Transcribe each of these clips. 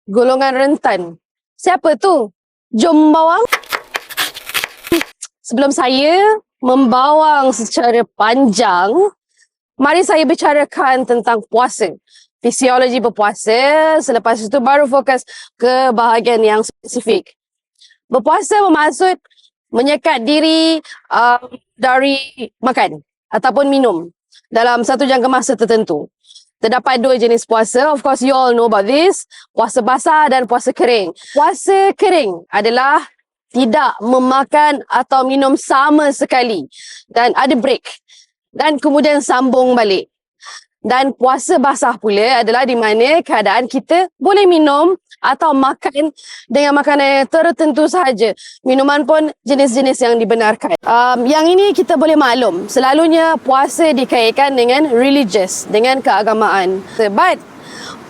golongan rentan. Siapa tu? Jom bawang. Sebelum saya membawang secara panjang, mari saya bicarakan tentang puasa. Fisiologi berpuasa, selepas itu baru fokus ke bahagian yang spesifik. Berpuasa bermaksud menyekat diri dari makan ataupun minum dalam satu jangka masa tertentu. Terdapat dua jenis puasa. Of course, you all know about this. Puasa basah dan puasa kering. Puasa kering adalah tidak memakan atau minum sama sekali. Dan ada break. Dan kemudian sambung balik. Dan puasa basah pula adalah di mana keadaan kita boleh minum atau makan dengan makanan yang tertentu sahaja. Minuman pun jenis-jenis yang dibenarkan. Yang ini kita boleh maklum. Selalunya puasa dikaitkan dengan religious, dengan keagamaan. But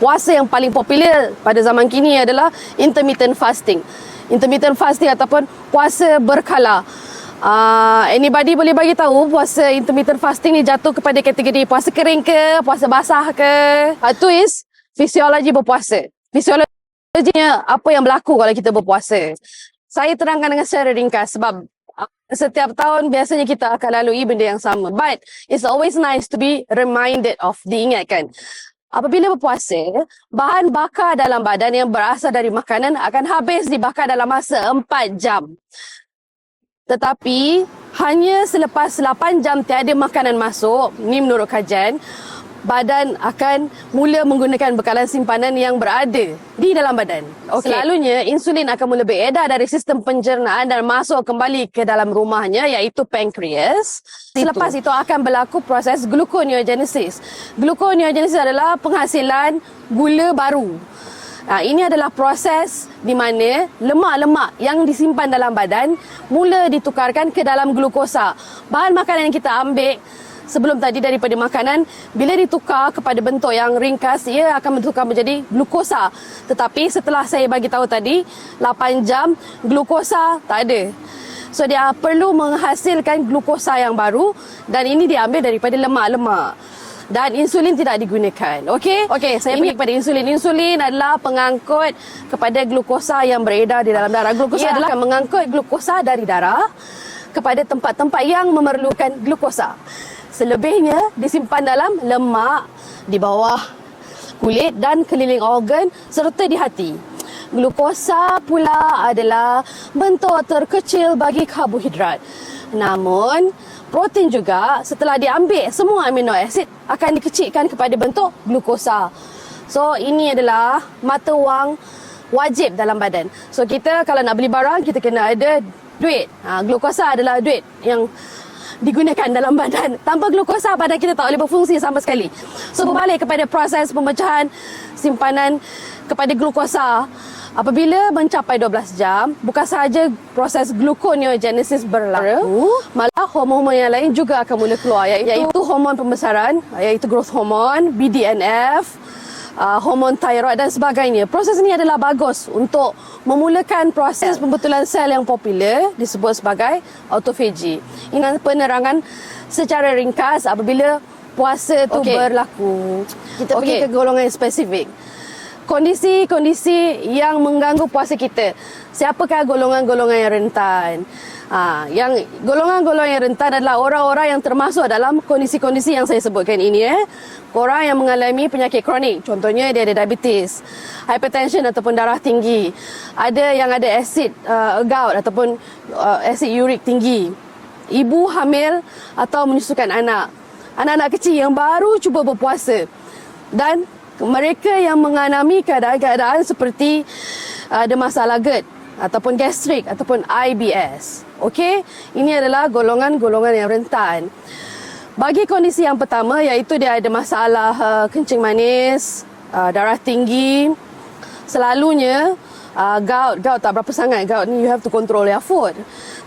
puasa yang paling popular pada zaman kini adalah intermittent fasting. Intermittent fasting ataupun puasa berkala. Anybody boleh bagi tahu puasa intermittent fasting ni jatuh kepada kategori puasa kering ke, puasa basah ke? Itu is fisiologi berpuasa. Fisiologinya apa yang berlaku kalau kita berpuasa. Saya terangkan dengan secara ringkas sebab setiap tahun biasanya kita akan lalui benda yang sama. But it's always nice to be reminded of, diingatkan. Apabila berpuasa, bahan bakar dalam badan yang berasal dari makanan akan habis dibakar dalam masa 4 jam. Tetapi hanya selepas 8 jam tiada makanan masuk, ni menurut kajian, badan akan mula menggunakan bekalan simpanan yang berada di dalam badan. Selalunya insulin akan mula beredar dari sistem pencernaan dan masuk kembali ke dalam rumahnya iaitu pankreas. Selepas itu akan berlaku proses gluconeogenesis. Gluconeogenesis adalah penghasilan gula baru. Ini adalah proses di mana lemak-lemak yang disimpan dalam badan mula ditukarkan ke dalam glukosa. Bahan makanan yang kita ambil sebelum tadi daripada makanan, bila ditukar kepada bentuk yang ringkas, ia akan bertukar menjadi glukosa. Tetapi setelah saya bagi tahu tadi, 8 jam glukosa tak ada. So dia perlu menghasilkan glukosa yang baru dan ini diambil daripada lemak-lemak. Dan insulin tidak digunakan. Okey, saya pergi kepada insulin. Insulin adalah pengangkut kepada glukosa yang beredar di dalam darah. Glukosa adalah mengangkut glukosa dari darah kepada tempat-tempat yang memerlukan glukosa. Selebihnya disimpan dalam lemak, di bawah kulit dan keliling organ serta di hati. Glukosa pula adalah bentuk terkecil bagi karbohidrat. Namun, protein juga setelah diambil semua amino asid akan dikecilkan kepada bentuk glukosa. So, ini adalah mata wang wajib dalam badan. So, kita kalau nak beli barang, kita kena ada duit. Glukosa adalah duit yang digunakan dalam badan. Tanpa glukosa, badan kita tak boleh berfungsi sama sekali. So, berbalik kepada proses pemecahan simpanan kepada glukosa. Apabila mencapai 12 jam, bukan sahaja proses gluconeogenesis berlaku, malah hormon yang lain juga akan mula keluar, iaitu hormon pembesaran, iaitu growth hormone, BDNF, hormon thyroid dan sebagainya. Proses ini adalah bagus untuk memulakan proses pembetulan sel yang popular disebut sebagai autophagy. Ini penerangan secara ringkas apabila puasa itu berlaku. Kita pergi ke golongan yang spesifik. Kondisi-kondisi yang mengganggu puasa kita. Siapakah golongan-golongan yang rentan? Yang golongan-golongan yang rentan adalah orang-orang yang termasuk dalam kondisi-kondisi yang saya sebutkan ini. Orang yang mengalami penyakit kronik. Contohnya dia ada diabetes, hypertension ataupun darah tinggi. Ada yang ada asid gout ataupun asid urik tinggi. Ibu hamil atau menyusukan anak. Anak-anak kecil yang baru cuba berpuasa. Dan mereka yang mengalami keadaan-keadaan seperti ada masalah GERD ataupun gastrik ataupun IBS. Okey, ini adalah golongan-golongan yang rentan. Bagi kondisi yang pertama iaitu dia ada masalah kencing manis, darah tinggi, selalunya gout tak berapa sangat. Gout ni you have to control your food.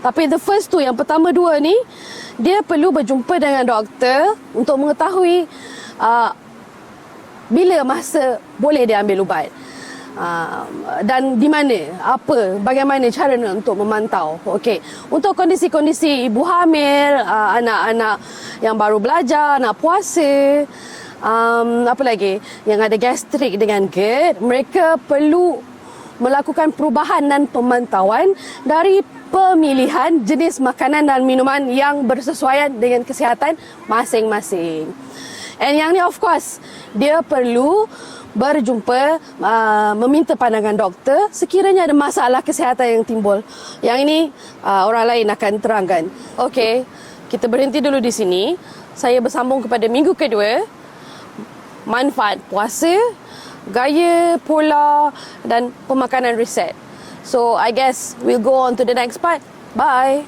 Tapi the first two, yang pertama dua ni, dia perlu berjumpa dengan doktor untuk mengetahui bila masa boleh dia ambil ubat. Dan di mana, bagaimana cara untuk memantau. Okey, untuk kondisi-kondisi ibu hamil, anak-anak yang baru belajar, nak puasa, apa lagi, yang ada gastrik dengan GERD, mereka perlu melakukan perubahan dan pemantauan dari pemilihan jenis makanan dan minuman yang bersesuaian dengan kesihatan masing-masing. And yang ni of course, dia perlu berjumpa, meminta pandangan doktor sekiranya ada masalah kesihatan yang timbul. Yang ini orang lain akan terangkan. Okey, kita berhenti dulu di sini. Saya bersambung kepada minggu kedua. Manfaat puasa, gaya, pola dan pemakanan reset. So I guess we'll go on to the next part. Bye.